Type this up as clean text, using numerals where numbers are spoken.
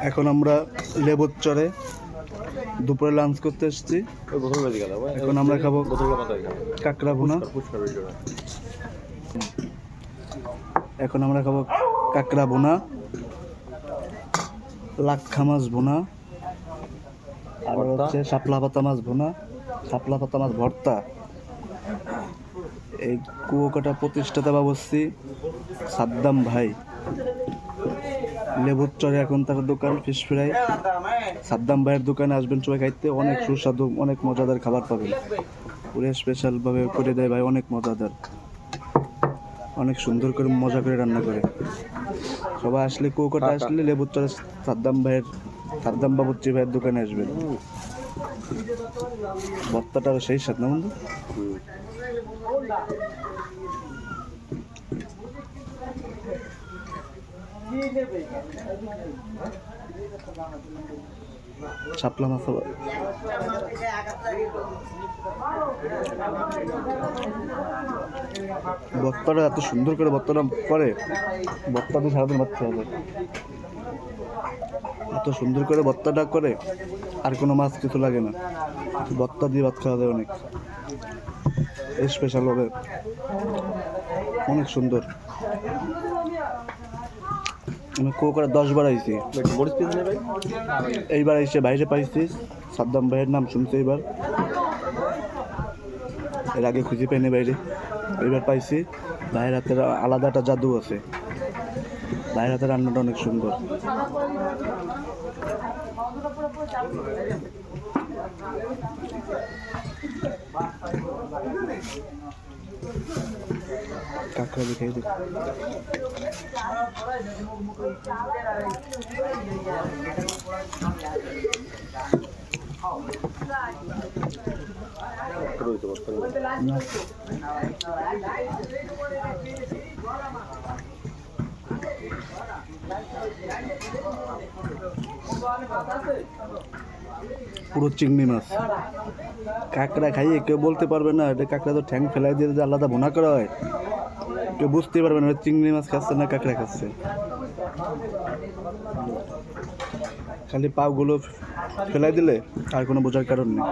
এখন আমরা লেবুর চরে দুপুরে লাঞ্চ করতে এসেছি। এখন আমরা খাবো কাঁকড়া ভুনা। এখন আমরা খাবো কাঁকড়া ভুনা, লাক্ষা মাছ ভুনা, আর হচ্ছে শাপলা পাতা মাছ ভুনা, শাপলা পাতা মাছ ভর্তা। এই কুয়াকাটা প্রতিষ্ঠাতা বাবুর্চি সাদ্দাম ভাই। লেবুর চরে এখন তার দোকান ফিশ ফ্রাই। সাদ্দাম ভাইয়ের দোকানে আসবেন সবাই খাইতে, অনেক সুস্বাদু অনেক মজাদার খাবার পাবেন। পুরো স্পেশালভাবে করে দেয় ভাই, অনেক মজাদার, অনেক সুন্দর করে মজা করে রান্না করে। সবাই আসলে কুয়াকাটা আসলে লেবুর চরে সাদ্দাম বাবুর্চি ভাইয়ের দোকানে আসবেন। ভর্তাটা সেই স্বাদ না বন্ধু? শাপলা মাছ ভর্তাটা এত সুন্দর করে ভর্তাটা করে, ভর্তা দিয়ে সারাদিন ভাত খাওয়া যায়। এত সুন্দর করে ভর্তাটা করে, আর কোনো মাছ কিছু লাগে না, ভর্তা দিয়ে ভাত খাওয়া যায় অনেক স্পেশাল ভাবে, অনেক সুন্দর। আমি কুয়াকাটা 10 বার আইছি, এইবার এসে বাইরে পাইছি। সাদ্দাম ভাইয়ের নাম শুনছি এইবার, এর আগে খুঁজে পাইনি বাইরে, এইবার পাইছি। ভাইয়ের হাতের আলাদা একটা জাদু আছে, ভাইয়ের হাতের রান্নাটা অনেক সুন্দর। কাঁকড়া দেখাই দিই। পুরো চিংড়ি মাছ। কাঁকড়া খাইয়ে কেউ বলতে পারবে না এটা কাঁকড়া, তো ঠ্যাং ফেলাই দিয়ে আলাদা ভুনা করা হয়, কেউ বুঝতে পারবে না চিংড়ি মাছ খাচ্ছে না কাঁকড়া খাচ্ছে। খালি পাগুলো ফেলাই দিলে আর কোনো বোঝার কারণ নেই।